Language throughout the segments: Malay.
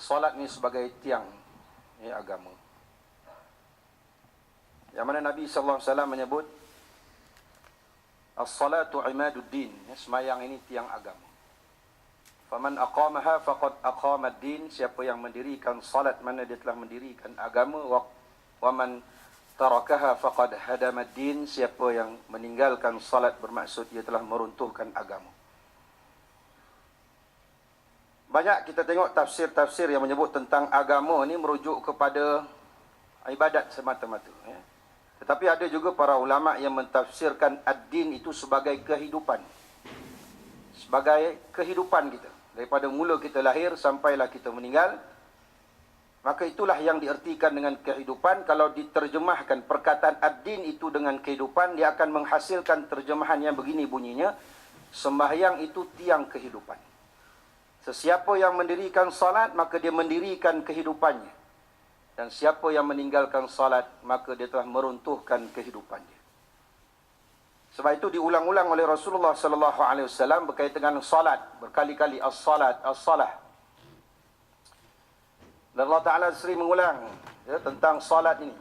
Solat ni sebagai tiang agama. Yang mana Nabi SAW menyebut as-salatu imaduddin, semayang ini tiang agama. Faman aqamaha faqad aqama ad-din, siapa yang mendirikan salat mana dia telah mendirikan agama. Wa man tarakaha faqad hadama ad-din, siapa yang meninggalkan salat bermaksud dia telah meruntuhkan agama. Banyak kita tengok tafsir-tafsir yang menyebut tentang agama ni merujuk kepada ibadat semata-mata. Tetapi ada juga para ulama yang mentafsirkan ad-din itu sebagai kehidupan. Sebagai kehidupan kita. Daripada mula kita lahir sampailah kita meninggal. Maka itulah yang diertikan dengan kehidupan. Kalau diterjemahkan perkataan ad-din itu dengan kehidupan, dia akan menghasilkan terjemahan yang begini bunyinya. Sembahyang itu tiang kehidupan. Sesiapa yang mendirikan salat, maka dia mendirikan kehidupannya. Dan siapa yang meninggalkan salat, maka dia telah meruntuhkan kehidupannya. Sebab itu diulang-ulang oleh Rasulullah SAW berkaitan dengan salat. Berkali-kali as-salat, as-salah. Dan Allah Ta'ala sering mengulang tentang salat ini.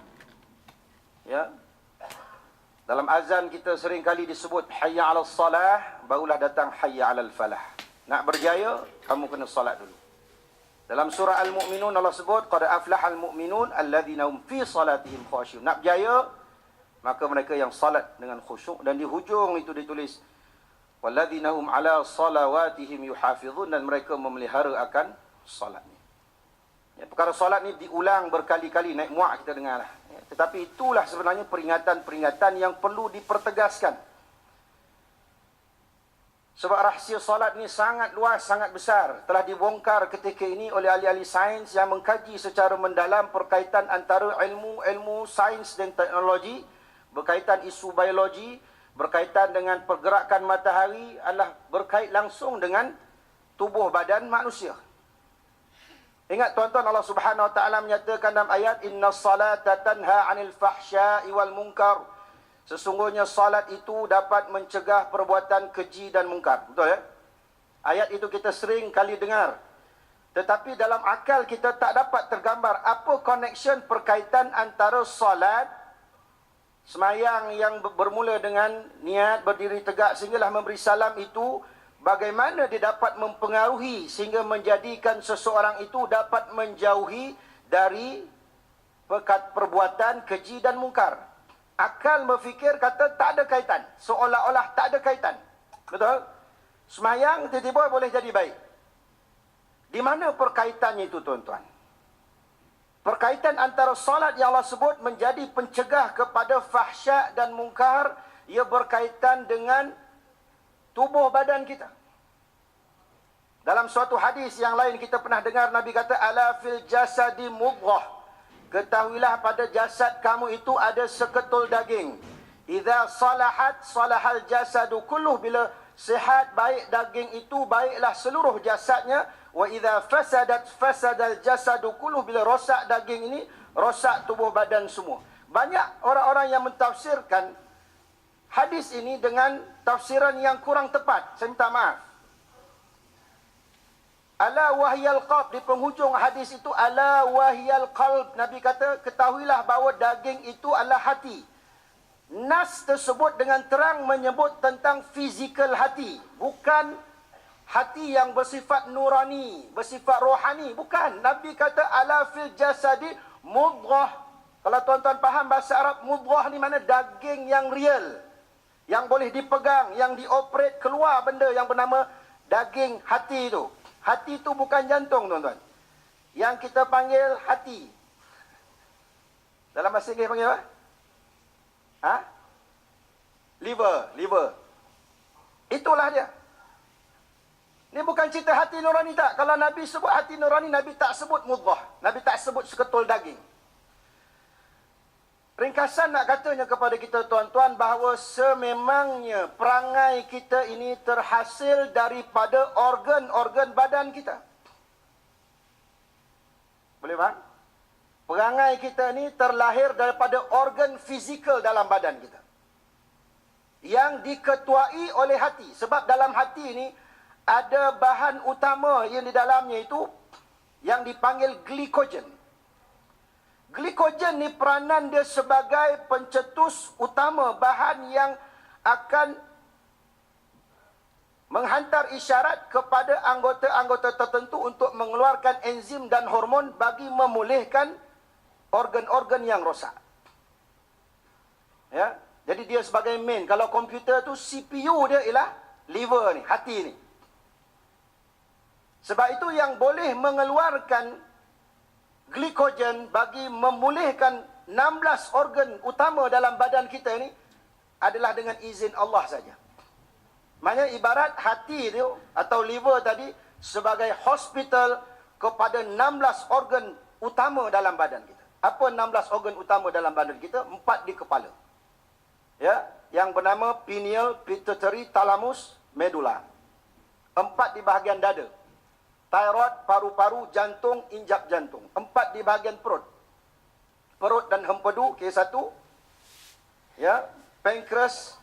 Dalam azan kita sering kali disebut hayya 'alas salah, barulah datang hayya 'alal falah. Nak berjaya, kamu kena salat dulu. Dalam surah Al-Mu'minun Allah sebut qad aflahal mu'minun alladzina hum fi salatihim khashi'un. Nak berjaya, maka mereka yang salat dengan khusyuk. Dan di hujung itu ditulis walladzina hum ala salawatihim yuhafizun, dan mereka memelihara akan salat ni. Perkara salat ni diulang berkali-kali, naik muak kita dengarlah. Tetapi itulah sebenarnya peringatan-peringatan yang perlu dipertegaskan. Sebab rahsia salat ni sangat luas, sangat besar. Telah dibongkar ketika ini oleh ahli-ahli sains yang mengkaji secara mendalam perkaitan antara ilmu sains dan teknologi, berkaitan isu biologi, berkaitan dengan pergerakan matahari, adalah berkait langsung dengan tubuh badan manusia. Ingat tuan-tuan, Allah Subhanahu Wa Taala menyatakan dalam ayat innas salata tanha 'anil fahsya'i wal munkar. Sesungguhnya salat itu dapat mencegah perbuatan keji dan mungkar. Betul ya? Ayat itu kita sering kali dengar. Tetapi dalam akal kita tak dapat tergambar apa connection perkaitan antara salat, semayang yang bermula dengan niat berdiri tegak sehinggalah memberi salam itu, bagaimana dia dapat mempengaruhi sehingga menjadikan seseorang itu dapat menjauhi dari perbuatan keji dan mungkar. Akal berfikir kata tak ada kaitan. Seolah-olah tak ada kaitan. Betul? Semayang tiba-tiba boleh jadi baik. Di mana perkaitannya itu tuan-tuan? Perkaitan antara salat yang Allah sebut menjadi pencegah kepada fahsyak dan mungkar, ia berkaitan dengan tubuh badan kita. Dalam suatu hadis yang lain kita pernah dengar Nabi kata ala fil jasadi mudghah. Ketahuilah pada jasad kamu itu ada seketul daging. Idza salahat salahal jasadu kulluh, bila sihat baik daging itu baiklah seluruh jasadnya. Wa idza fasadat fasadal jasadu kulluh, bila rosak daging ini rosak tubuh badan semua. Banyak orang-orang yang mentafsirkan hadis ini dengan tafsiran yang kurang tepat. Saya minta maaf. Ala wahyal qalb, di penghujung hadis itu ala wahyal qalb, Nabi kata ketahuilah bahawa daging itu adalah hati. Nas tersebut dengan terang menyebut tentang fizikal hati, bukan hati yang bersifat nurani, bersifat rohani, bukan. Nabi kata ala fil jasadi mudghah. Kalau tuan-tuan faham bahasa Arab, mudghah ni mana daging yang real, yang boleh dipegang, yang dioperate, keluar benda yang bernama daging hati itu. Hati itu bukan jantung, tuan-tuan. Yang kita panggil hati. Dalam bahasa Inggeris panggil apa? Liver. Itulah dia. Ini bukan cerita hati nurani tak. Kalau Nabi sebut hati nurani, Nabi tak sebut mudghah. Nabi tak sebut seketul daging. Ringkasan nak katanya kepada kita tuan-tuan bahawa sememangnya perangai kita ini terhasil daripada organ-organ badan kita. Boleh faham? Perangai kita ini terlahir daripada organ fizikal dalam badan kita, yang diketuai oleh hati. Sebab dalam hati ini ada bahan utama yang di dalamnya itu yang dipanggil glikogen. Glikogen ni peranan dia sebagai pencetus utama, bahan yang akan menghantar isyarat kepada anggota-anggota tertentu untuk mengeluarkan enzim dan hormon bagi memulihkan organ-organ yang rosak. Ya, jadi dia sebagai main. Kalau komputer tu CPU dia ialah liver ni, hati ni. Sebab itu yang boleh mengeluarkan glikogen bagi memulihkan 16 organ utama dalam badan kita ni adalah dengan izin Allah saja. Maknanya ibarat hati tu atau liver tadi sebagai hospital kepada 16 organ utama dalam badan kita. Apa 16 organ utama dalam badan kita? 4 di kepala. Ya, yang bernama pineal, pituitary, thalamus, medulla. 4 di bahagian dada. Thyroid, paru-paru, jantung, injap jantung. 4 di bahagian perut. Perut dan hempedu, K1. Ya, pankreas,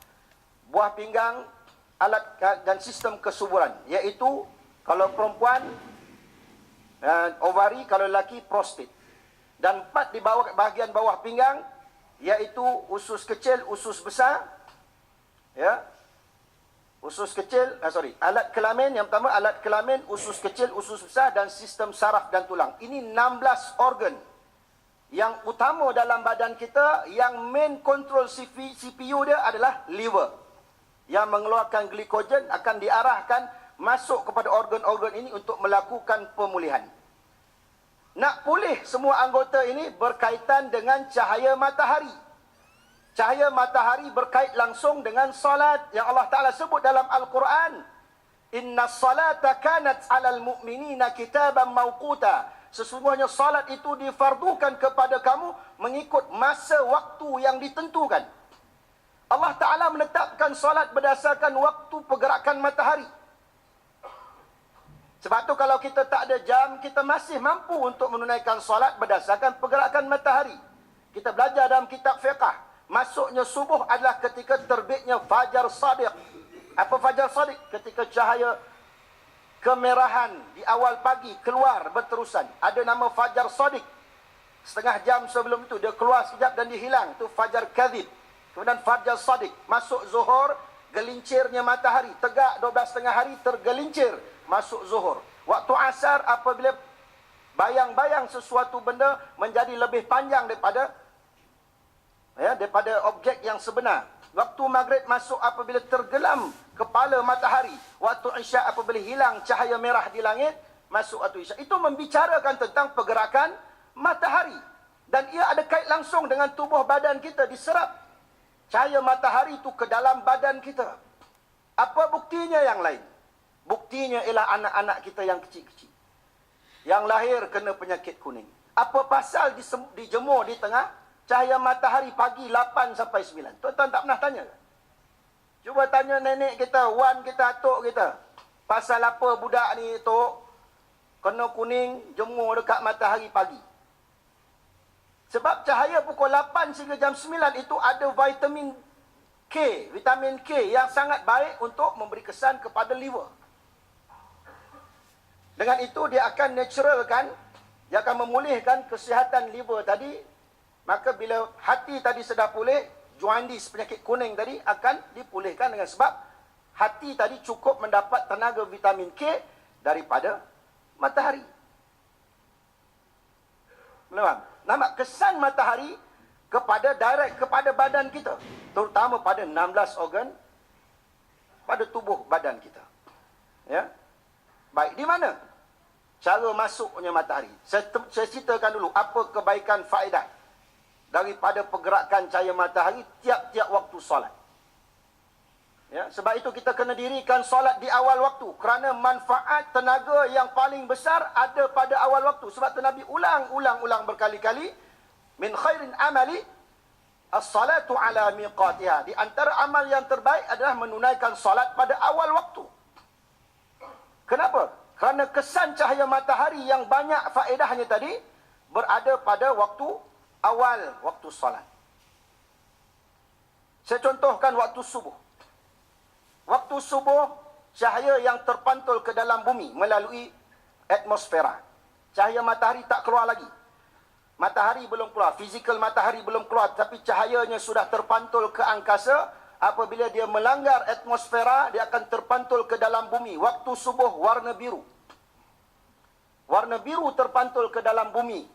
buah pinggang, alat dan sistem kesuburan, iaitu kalau perempuan ovari, kalau lelaki prostat. Dan 4 di bawah bahagian bawah pinggang, iaitu usus kecil, usus besar, ya, usus kecil, alat kelamin. Yang pertama alat kelamin, usus kecil, usus besar, dan sistem saraf dan tulang. Ini 16 organ yang utama dalam badan kita. Yang main control CPU dia adalah liver, yang mengeluarkan glikogen akan diarahkan masuk kepada organ-organ ini untuk melakukan pemulihan. Nak pulih semua anggota ini berkaitan dengan cahaya matahari. Cahaya matahari berkait langsung dengan salat yang Allah Ta'ala sebut dalam Al-Quran. Inna salata kanat alal mu'minina kitaban mawquta. Sesungguhnya salat itu difardukan kepada kamu mengikut masa waktu yang ditentukan. Allah Ta'ala menetapkan solat berdasarkan waktu pergerakan matahari. Sebab tu kalau kita tak ada jam, kita masih mampu untuk menunaikan solat berdasarkan pergerakan matahari. Kita belajar dalam kitab fiqh. Masuknya subuh adalah ketika terbitnya fajar sadiq. Apa fajar sadiq? Ketika cahaya kemerahan di awal pagi keluar berterusan. Ada nama fajar sadiq. Setengah jam sebelum itu dia keluar sekejap dan dia hilang. Itu fajar kadhib. Kemudian fajar sadiq, masuk zuhur, gelincirnya matahari, tegak 12 tengah hari, tergelincir, masuk zuhur. Waktu asar, apabila bayang-bayang sesuatu benda menjadi lebih panjang daripada objek yang sebenar. Waktu maghrib masuk apabila tergelam kepala matahari. Waktu isyak apabila hilang cahaya merah di langit, masuk waktu isyak. Itu membicarakan tentang pergerakan matahari. Dan ia ada kait langsung dengan tubuh badan kita, diserap cahaya matahari itu ke dalam badan kita. Apa buktinya yang lain? Buktinya ialah anak-anak kita yang kecil-kecil, yang lahir kena penyakit kuning. Apa pasal dijemur di tengah cahaya matahari pagi 8 sampai 9? Tuan-tuan tak pernah tanya? Cuba tanya nenek kita, wan kita, atuk kita. Pasal apa budak ni, tok, kena kuning, jemur dekat matahari pagi? Sebab cahaya pukul 8 sehingga jam 9 itu ada vitamin K yang sangat baik untuk memberi kesan kepada liver. Dengan itu dia akan naturalkan, dia akan memulihkan kesihatan liver tadi. Maka bila hati tadi sudah pulih, jaundice, penyakit kuning tadi akan dipulihkan dengan sebab hati tadi cukup mendapat tenaga vitamin K daripada matahari. Faham? Nampak kesan matahari direct kepada badan kita, terutama pada 16 organ pada tubuh badan kita. Ya. Baik, di mana cara masuknya matahari? Saya ceritakan dulu apa kebaikan faedah daripada pergerakan cahaya matahari tiap-tiap waktu solat. Ya, sebab itu kita kena dirikan solat di awal waktu, kerana manfaat tenaga yang paling besar ada pada awal waktu. Sebab tu Nabi ulang berkali-kali, min khairin amali as-salatu ala miqatiha. Di antara amal yang terbaik adalah menunaikan solat pada awal waktu. Kenapa? Kerana kesan cahaya matahari yang banyak faedahnya tadi berada pada waktu awal waktu solat. Saya contohkan waktu subuh. Waktu subuh, cahaya yang terpantul ke dalam bumi melalui atmosfera. Cahaya matahari tak keluar lagi. Matahari belum keluar, fizikal matahari belum keluar, tapi cahayanya sudah terpantul ke angkasa. Apabila dia melanggar atmosfera, dia akan terpantul ke dalam bumi. Waktu subuh warna biru. Warna biru terpantul ke dalam bumi.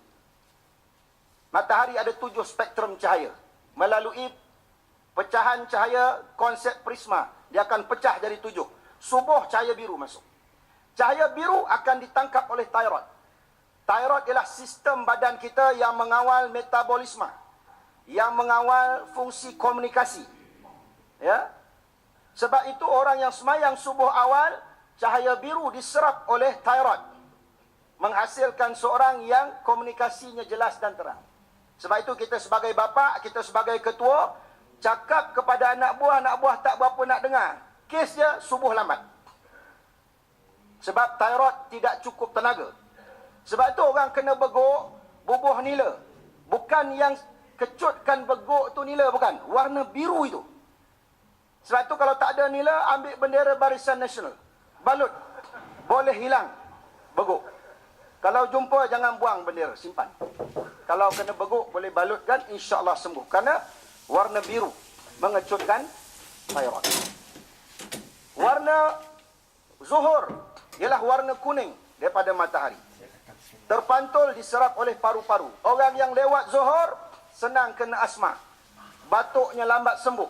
Matahari ada 7 spektrum cahaya. Melalui pecahan cahaya konsep prisma, dia akan pecah jadi 7. Subuh cahaya biru masuk. Cahaya biru akan ditangkap oleh thyroid. Thyroid ialah sistem badan kita yang mengawal metabolisme, yang mengawal fungsi komunikasi. Ya. Sebab itu orang yang semayang subuh awal, cahaya biru diserap oleh thyroid, menghasilkan seorang yang komunikasinya jelas dan terang. Sebab itu kita sebagai bapa, kita sebagai ketua, cakap kepada anak buah tak berapa nak dengar. Kes dia subuh lambat. Sebab thyroid tidak cukup tenaga. Sebab itu orang kena beguk, bubuh nila. Bukan yang kecutkan beguk tu nila, bukan. Warna biru itu. Sebab itu kalau tak ada nila, ambil bendera Barisan Nasional. Balut. Boleh hilang beguk. Kalau jumpa, jangan buang bendera, simpan. Kalau kena beguk, boleh balutkan, insya-Allah sembuh. Kerana warna biru mengecutkan thyroid. Warna zuhur ialah warna kuning daripada matahari. Terpantul diserap oleh paru-paru. Orang yang lewat zuhur senang kena asma. Batuknya lambat sembuh.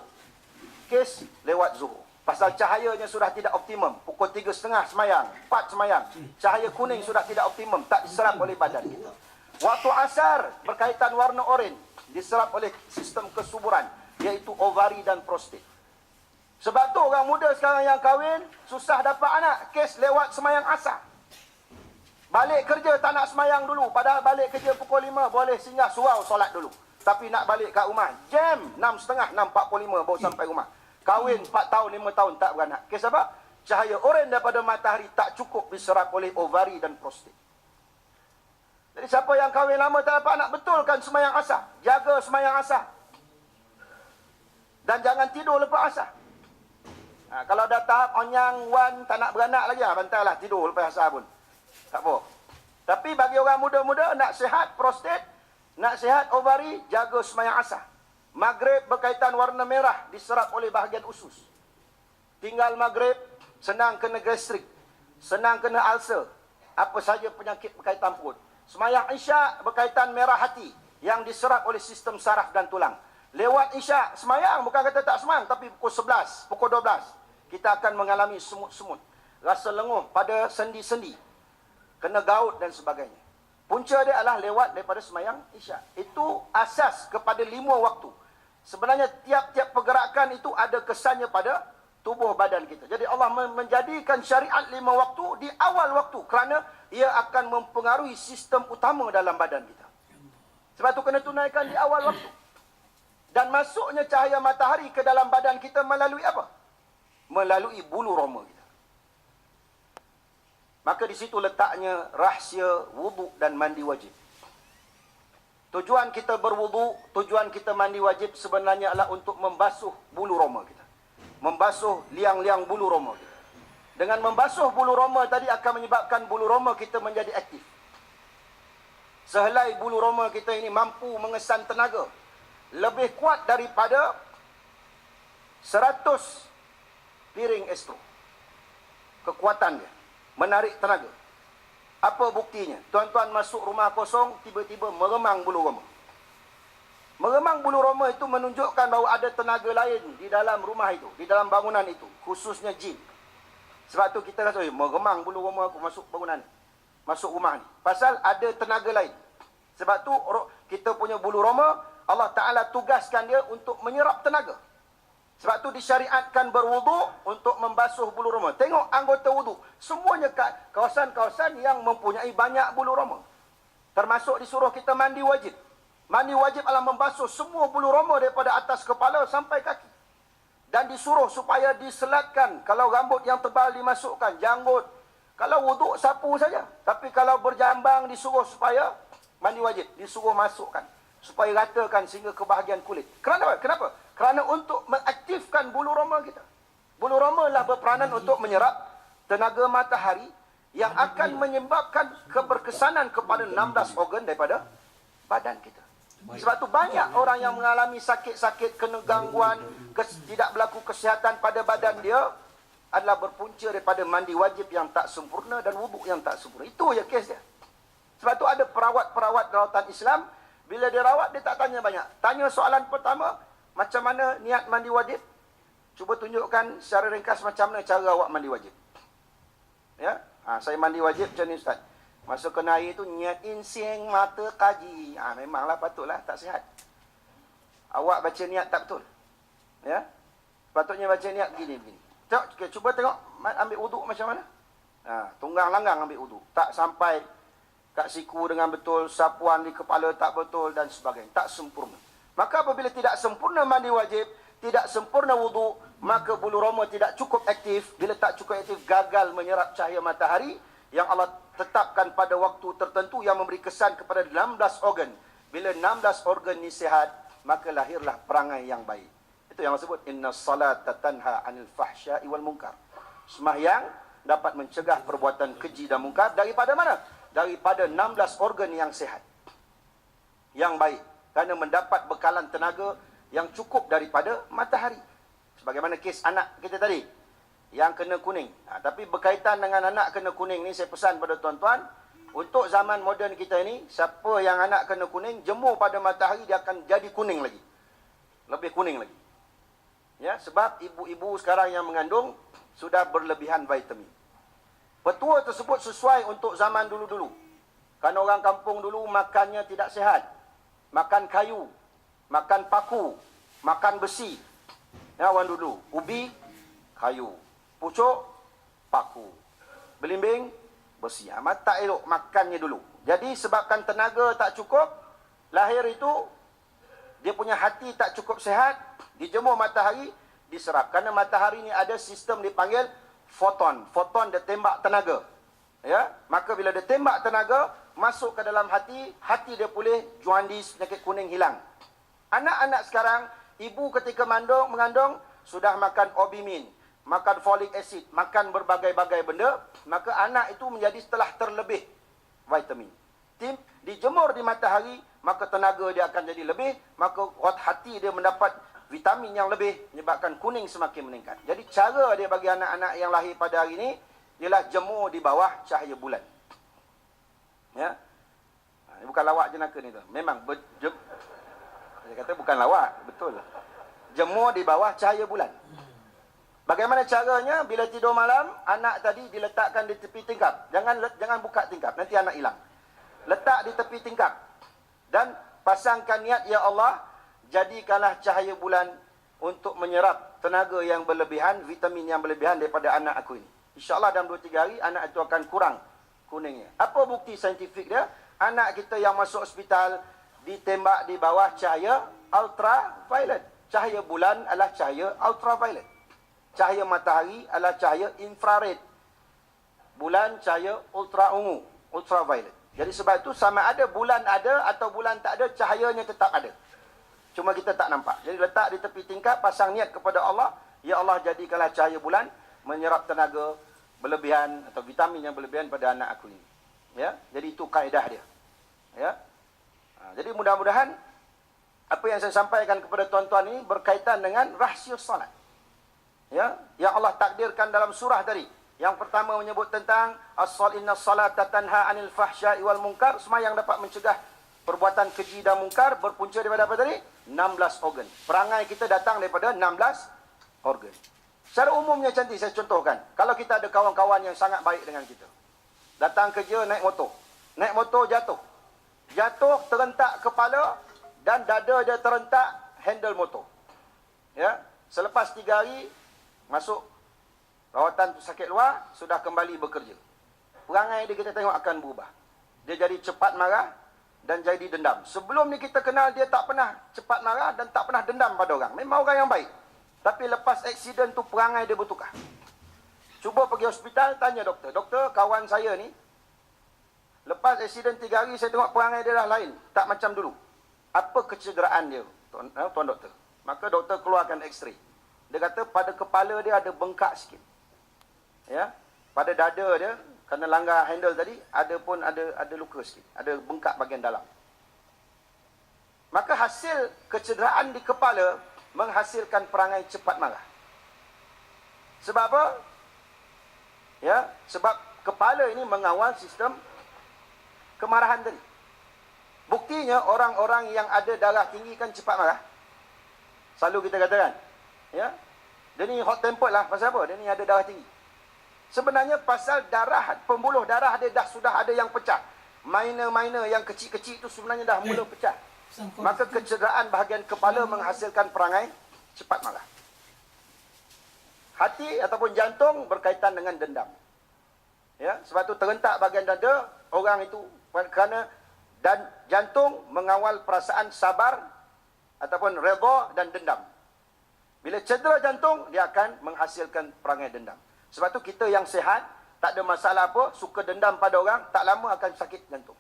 Kes lewat zuhur. Pasal cahayanya sudah tidak optimum. Pukul 3.30 semayang, 4 semayang. Cahaya kuning sudah tidak optimum, tak diserap oleh badan kita. Waktu asar berkaitan warna oranye, diserap oleh sistem kesuburan, iaitu ovari dan prostat. Sebab tu orang muda sekarang yang kahwin susah dapat anak, kes lewat semayang asar. Balik kerja tak nak semayang dulu, padahal balik kerja pukul 5 boleh singgah surau solat dulu. Tapi nak balik kat rumah, jam 6.30, 6.45 baru sampai rumah. Kahwin 4 tahun, 5 tahun tak beranak. Kes apa? Cahaya oranye daripada matahari tak cukup diserap oleh ovari dan prostat. Jadi siapa yang kahwin lama tak dapat anak, betulkan semayang asar. Jaga semayang asar. Dan jangan tidur lepas asar. Kalau dah tahap onyang, wan, tak nak beranak lagi, bantailah tidur lepas asar pun. Tak apa. Tapi bagi orang muda-muda, nak sihat prostat, nak sihat ovari, jaga semayang asar. Maghrib berkaitan warna merah, diserap oleh bahagian usus. Tinggal maghrib, senang kena gastrik, senang kena ulcer, apa saja penyakit berkaitan perut. Semayang isyak berkaitan merah hati, yang diserap oleh sistem saraf dan tulang. Lewat isyak, semayang, bukan kata tak semayang, tapi pukul 11, pukul 12, kita akan mengalami semut-semut, rasa lenguh pada sendi-sendi, kena gaut dan sebagainya. Punca dia adalah lewat daripada semayang isyak. Itu asas kepada 5 waktu. Sebenarnya tiap-tiap pergerakan itu ada kesannya pada tubuh badan kita. Jadi Allah menjadikan syariat 5 waktu di awal waktu, kerana ia akan mempengaruhi sistem utama dalam badan kita. Sebab itu kena tunaikan di awal waktu. Dan masuknya cahaya matahari ke dalam badan kita melalui apa? Melalui bulu roma kita. Maka di situ letaknya rahsia wuduk dan mandi wajib. Tujuan kita berwuduk, tujuan kita mandi wajib sebenarnya adalah untuk membasuh bulu roma kita. Membasuh liang-liang bulu roma kita. Dengan membasuh bulu roma tadi akan menyebabkan bulu roma kita menjadi aktif. Sehelai bulu roma kita ini mampu mengesan tenaga lebih kuat daripada 100 piring estro. Kekuatan dia menarik tenaga. Apa buktinya? Tuan-tuan masuk rumah kosong, tiba-tiba meremang bulu roma. Meremang bulu roma itu menunjukkan bahawa ada tenaga lain di dalam rumah itu, di dalam bangunan itu, khususnya jin. Sebab tu kita rasa, meremang bulu roma aku masuk bangunan ni, masuk rumah ni. Pasal ada tenaga lain. Sebab tu kita punya bulu roma, Allah Ta'ala tugaskan dia untuk menyerap tenaga. Sebab tu disyariatkan berwuduk untuk membasuh bulu roma. Tengok anggota wuduk, semuanya kawasan-kawasan yang mempunyai banyak bulu roma. Termasuk disuruh kita mandi wajib. Mandi wajib adalah membasuh semua bulu roma daripada atas kepala sampai kaki. Dan disuruh supaya diselatkan. Kalau rambut yang tebal dimasukkan, janggut. Kalau wuduk sapu saja. Tapi kalau berjambang disuruh supaya mandi wajib, disuruh masukkan supaya ratakan sehingga ke bahagian kulit. Kenapa? Kenapa? Kerana untuk mengaktifkan bulu roma kita. Bulu roma lah berperanan untuk menyerap tenaga matahari yang akan menyebabkan keberkesanan kepada 16 organ daripada badan kita. Sebab tu banyak orang yang mengalami sakit-sakit, kena gangguan, tidak berlaku kesihatan pada badan dia, adalah berpunca daripada mandi wajib yang tak sempurna dan wuduk yang tak sempurna. Itu je kes dia. Sebab tu ada perawat-perawat rawatan Islam, bila dia rawat, dia tak tanya banyak. Tanya soalan pertama, macam mana niat mandi wajib? Cuba tunjukkan secara ringkas macam mana cara awak mandi wajib. Ya, saya mandi wajib macam ni Ustaz. Masuk kena air tu, niat insing mata kaji. Memanglah patutlah, tak sihat. Awak baca niat tak betul. Ya, patutnya baca niat begini-begini. Cuba tengok, ambil wuduk macam mana. Tunggang langgang ambil wuduk. Tak sampai kat siku dengan betul, sapuan di kepala tak betul dan sebagainya. Tak sempurna. Maka apabila tidak sempurna mandi wajib, tidak sempurna wuduk, maka bulu roma tidak cukup aktif. Bila tak cukup aktif, gagal menyerap cahaya matahari yang Allah tetapkan pada waktu tertentu yang memberi kesan kepada 16 organ. Bila 16 organ ni sihat, maka lahirlah perangai yang baik. Itu yang Allah sebut, inna salata tanha anil fahsya'i wal munkar. Sembahyang dapat mencegah perbuatan keji dan mungkar daripada mana? Daripada 16 organ yang sihat, yang baik, kerana mendapat bekalan tenaga yang cukup daripada matahari. Sebagaimana kes anak kita tadi yang kena kuning. Tapi berkaitan dengan anak kena kuning ni, saya pesan pada tuan-tuan, untuk zaman moden kita ini, siapa yang anak kena kuning, jemur pada matahari, dia akan jadi kuning lagi. Lebih kuning lagi. Ya, sebab ibu-ibu sekarang yang mengandung sudah berlebihan vitamin. Petua tersebut sesuai untuk zaman dulu-dulu. Kan orang kampung dulu makannya tidak sihat. Makan kayu, makan paku, makan besi. Ya, orang dulu. Ubi, kayu. Pucuk, paku. Belimbing, besi. Amat tak elok makannya dulu. Jadi sebabkan tenaga tak cukup, lahir itu, dia punya hati tak cukup sihat, dijemur matahari, diserap. Kerana matahari ni ada sistem dipanggil foton. Foton dia tembak tenaga. Ya, maka bila dia tembak tenaga, masuk ke dalam hati, hati dia pulih, jaundice, penyakit kuning hilang. Anak-anak sekarang, ibu ketika mengandung, sudah makan obimin, makan folic acid, makan berbagai-bagai benda, maka anak itu menjadi telah terlebih vitamin. Dijemur di matahari, maka tenaga dia akan jadi lebih, maka hati dia mendapat vitamin yang lebih, menyebabkan kuning semakin meningkat. Jadi cara dia bagi anak-anak yang lahir pada hari ini, ialah jemur di bawah cahaya bulan. Ya, ini bukan lawak jenaka ni tu. Memang saya kata bukan lawak, betul. Jemur di bawah cahaya bulan. Bagaimana caranya? Bila tidur malam, anak tadi diletakkan di tepi tingkap. Jangan buka tingkap, nanti anak hilang. Letak di tepi tingkap dan pasangkan niat, ya Allah, jadikanlah cahaya bulan untuk menyerap tenaga yang berlebihan, vitamin yang berlebihan daripada anak aku ini. InsyaAllah dalam 2-3 hari anak itu akan kurang kuningnya. Apa bukti saintifik dia? Anak kita yang masuk hospital ditembak di bawah cahaya ultraviolet. Cahaya bulan adalah cahaya ultraviolet. Cahaya matahari adalah cahaya infrared. Bulan cahaya ultra ungu, ultraviolet. Jadi sebab itu sama ada bulan ada atau bulan tak ada, cahayanya tetap ada. Cuma kita tak nampak. Jadi letak di tepi tingkap, pasang niat kepada Allah, ya Allah, jadikanlah cahaya bulan menyerap tenaga berlebihan atau vitamin yang berlebihan pada anak aku ini. Ya, jadi itu kaedah dia. Ya. Jadi mudah-mudahan apa yang saya sampaikan kepada tuan-tuan ini berkaitan dengan rahsia salat. Ya, yang Allah takdirkan dalam surah tadi. Yang pertama menyebut tentang inna salata tanha anil fahsya'i wal munkar, sembahyang dapat mencegah perbuatan keji dan mungkar, berpunca daripada apa tadi? 16 organ. Perangai kita datang daripada 16 organ. Secara umumnya cantik saya contohkan. Kalau kita ada kawan-kawan yang sangat baik dengan kita. Datang kerja naik motor. Naik motor jatuh. Jatuh, terentak kepala dan dada dia terentak handle motor. Ya, selepas 3 hari masuk rawatan sakit luar, sudah kembali bekerja. Perangai dia kita tengok akan berubah. Dia jadi cepat marah dan jadi dendam. Sebelum ni kita kenal dia tak pernah cepat marah dan tak pernah dendam pada orang. Memang orang yang baik. Tapi lepas aksiden tu perangai dia bertukar. Cuba pergi hospital, tanya doktor. Doktor, kawan saya ni, lepas aksiden 3 hari saya tengok perangai dia dah lain. Tak macam dulu. Apa kecederaan dia, tuan doktor? Maka doktor keluarkan x-ray. Dia kata pada kepala dia ada bengkak sikit. Ya, pada dada dia, kerana langgar handle tadi, ada luka sikit, ada bengkak bahagian dalam. Maka hasil kecederaan di kepala menghasilkan perangai cepat marah. Sebab apa? Ya, sebab kepala ini mengawal sistem kemarahan tadi. Buktinya orang-orang yang ada darah tinggi kan cepat marah. Selalu kita katakan, ya. Dia ni hot tempered lah. Pasal apa? Dia ni ada darah tinggi. Sebenarnya pasal darah, pembuluh darah dia sudah ada yang pecah. Minor-minor yang kecil-kecil itu sebenarnya dah mula pecah. Maka kecederaan bahagian kepala menghasilkan perangai cepat marah. Hati ataupun jantung berkaitan dengan dendam. Ya, sebab tu terentak bahagian dada orang itu kerana dan jantung mengawal perasaan sabar ataupun redha dan dendam. Bila cedera jantung, dia akan menghasilkan perangai dendam. Sebab tu kita yang sihat, tak ada masalah apa, suka dendam pada orang, tak lama akan sakit jantung.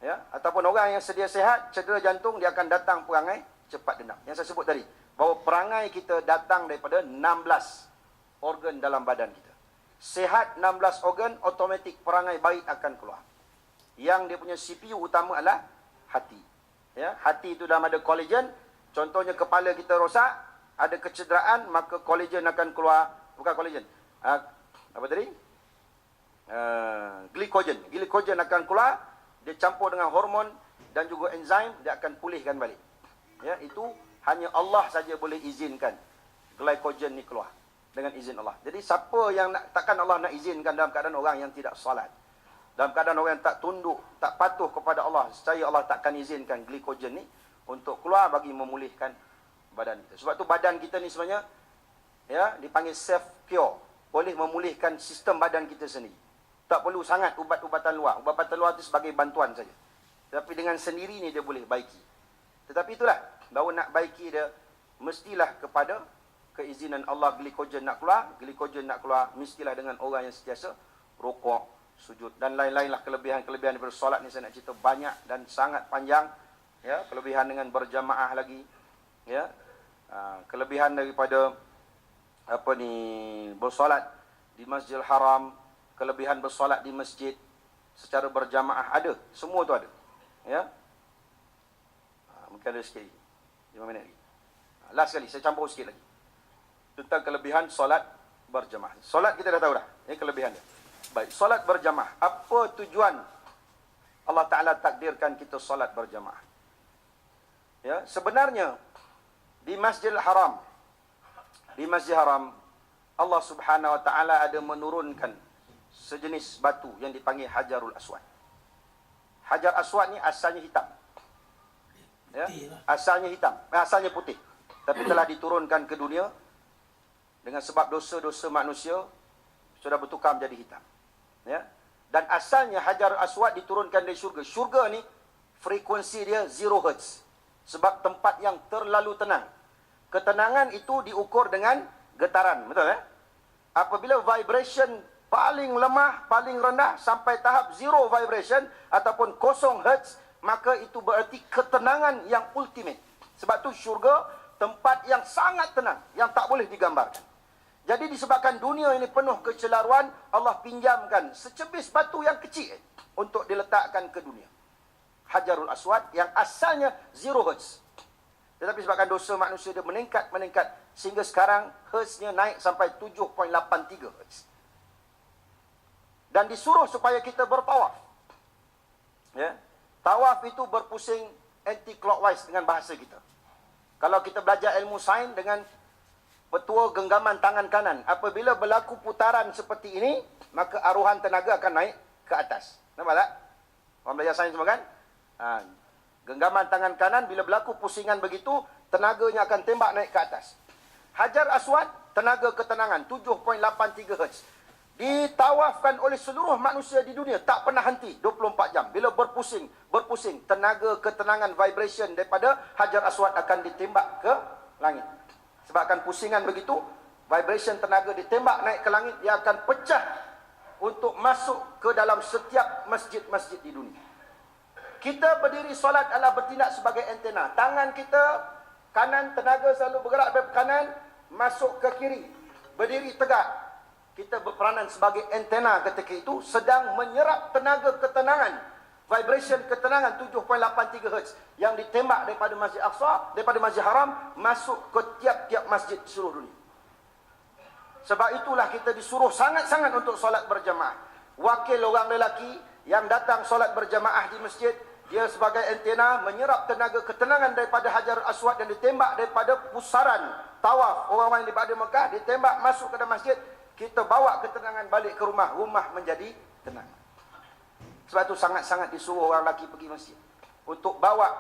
Ya, ataupun orang yang sedia sihat, cedera jantung, dia akan datang perangai cepat dendam. Yang saya sebut tadi, bahawa perangai kita datang daripada 16 organ dalam badan kita. Sihat 16 organ, automatik perangai baik akan keluar. Yang dia punya CPU utama adalah hati. Ya, hati itu dalam ada kolagen. Contohnya kepala kita rosak, ada kecederaan, maka kolagen akan keluar. Bukan kolagen. Apa tadi? Glikogen. Glikogen akan keluar, dia campur dengan hormon dan juga enzim, dia akan pulihkan balik. Ya, itu hanya Allah saja boleh izinkan glikogen ni keluar dengan izin Allah. Jadi siapa yang takkan Allah nak izinkan dalam keadaan orang yang tidak salat. Dalam keadaan orang yang tak tunduk, tak patuh kepada Allah, saya Allah takkan izinkan glikogen ni untuk keluar bagi memulihkan badan kita. Sebab tu badan kita ni sebenarnya, ya, dipanggil self cure, boleh memulihkan sistem badan kita sendiri. Tak perlu sangat ubat-ubatan luar. Ubat-ubatan luar itu sebagai bantuan saja. Tapi dengan sendiri ni dia boleh baiki. Tetapi itulah, bahawa nak baiki dia mestilah kepada keizinan Allah. Glikogen nak keluar, mestilah dengan orang yang sentiasa rokok, sujud dan lain-lain lah kelebihan-kelebihan daripada solat ni. Saya nak cerita banyak dan sangat panjang. Ya, kelebihan dengan berjamaah lagi. Ya, kelebihan daripada bersolat di Masjidil Haram, kelebihan bersolat di masjid secara berjamaah ada, semua tu ada. Ya. Mungkin ada sikit lagi. 5 minit lagi. Last sekali saya campur sikit lagi tentang kelebihan solat berjamaah. Solat kita dah tahu dah, ini kelebihan dia. Baik, solat berjamaah. Apa tujuan Allah Taala takdirkan kita solat berjamaah? Ya, sebenarnya di Masjidil Haram, Allah Subhanahu Wa Taala ada menurunkan sejenis batu yang dipanggil Hajarul Aswad. Hajar Aswad ni asalnya hitam. Ya, asalnya hitam, asalnya putih. Tapi telah diturunkan ke dunia dengan sebab dosa-dosa manusia sudah bertukar menjadi hitam. Ya. Dan asalnya Hajarul Aswad diturunkan dari syurga. Syurga ni frekuensi dia 0 Hz. Sebab tempat yang terlalu tenang. Ketenangan itu diukur dengan getaran, betul ya? Apabila vibration paling lemah, paling rendah sampai tahap 0 vibration ataupun 0 Hz, maka itu berarti ketenangan yang ultimate. Sebab tu syurga tempat yang sangat tenang, yang tak boleh digambarkan. Jadi disebabkan dunia ini penuh kecelaruan, Allah pinjamkan secebis batu yang kecil untuk diletakkan ke dunia. Hajarul Aswad yang asalnya 0 Hz. Tetapi sebabkan dosa manusia dia meningkat sehingga sekarang Hz-nya naik sampai 7.83 Hz. Dan disuruh supaya kita bertawaf. Ya. Tawaf itu berpusing anti-clockwise dengan bahasa kita. Kalau kita belajar ilmu sains dengan petua genggaman tangan kanan, apabila berlaku putaran seperti ini, maka aruhan tenaga akan naik ke atas. Nampak tak? Orang belajar sains semua kan? Genggaman tangan kanan, bila berlaku pusingan begitu, tenaganya akan tembak naik ke atas. Hajar Aswad, tenaga ketenangan 7.83 Hz. Ditawafkan oleh seluruh manusia di dunia, tak pernah henti 24 jam. Bila berpusing, tenaga ketenangan vibration daripada Hajar Aswad akan ditembak ke langit. Sebabkan pusingan begitu, vibration tenaga ditembak naik ke langit, dia akan pecah untuk masuk ke dalam setiap masjid-masjid di dunia. Kita berdiri solat adalah bertindak sebagai antena. Tangan kita kanan, tenaga selalu bergerak dari kanan masuk ke kiri. Berdiri tegak. kita berperanan sebagai antena ketika itu, sedang menyerap tenaga ketenangan, vibration ketenangan 7.83 Hz yang ditembak daripada Masjid Aqsa, daripada Masjid Haram, masuk ke tiap-tiap masjid di seluruh dunia. Sebab itulah kita disuruh sangat-sangat untuk solat berjamaah. Wakil orang lelaki yang datang solat berjamaah di masjid, dia sebagai antena menyerap tenaga ketenangan daripada Hajar Aswad yang ditembak daripada pusaran tawaf orang-orang yang daripada Mekah, ditembak masuk ke dalam masjid, kita bawa ketenangan balik ke rumah, rumah menjadi tenang. Sebab itu sangat-sangat disuruh orang lelaki pergi masjid untuk bawa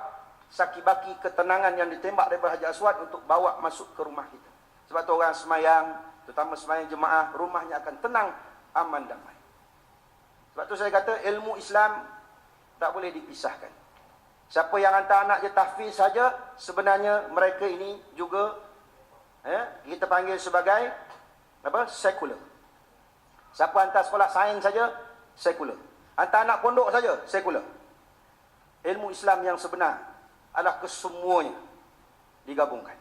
saki-baki ketenangan yang ditembak daripada Hajar Aswad, untuk bawa masuk ke rumah kita. Sebab itu orang semayang, terutama semayang jemaah, rumahnya akan tenang, aman, damai. Sebab itu saya kata ilmu Islam tak boleh dipisahkan. Siapa yang hantar anak dia tahfiz saja, sebenarnya mereka ini juga kita panggil sebagai apa? Sekular. Siapa hantar sekolah sains saja, sekular. Hantar anak pondok saja, sekular. Ilmu Islam yang sebenar adalah kesemuanya digabungkan.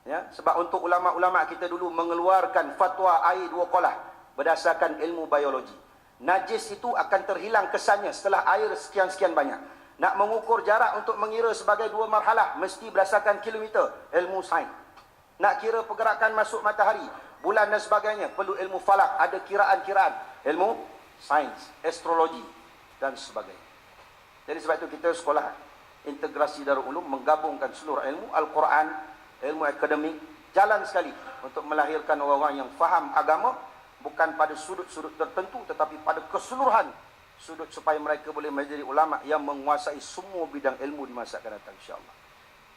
Ya, sebab untuk ulama-ulama kita dulu mengeluarkan fatwa air dua qolah berdasarkan ilmu biologi. Najis itu akan terhilang kesannya setelah air sekian-sekian banyak. Nak mengukur jarak untuk mengira sebagai 2 marhalah, mesti berdasarkan kilometer, ilmu sains. Nak kira pergerakan masuk matahari, bulan dan sebagainya, perlu ilmu falak, ada kiraan-kiraan, ilmu sains, astrologi dan sebagainya. Jadi sebab itu kita sekolah integrasi Darul Ulum menggabungkan seluruh ilmu, Al-Quran, ilmu akademik, jalan sekali untuk melahirkan orang-orang yang faham agama, bukan pada sudut-sudut tertentu, tetapi pada keseluruhan sudut, supaya mereka boleh menjadi ulama yang menguasai semua bidang ilmu di masa akan datang, insyaAllah.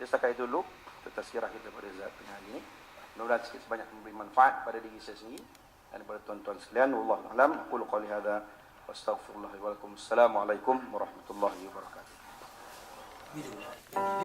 Jadi setakat itu dulu tazkirah kita pada zat hari ini. Mudah-mudahan sikit sebanyak memberi manfaat pada diri saya sendiri dan kepada tuan-tuan sekalian. Wallahu a'lam. Aqulu qawli hadza wa astaghfirullah wa lakum. Assalamualaikum warahmatullahi wabarakatuh.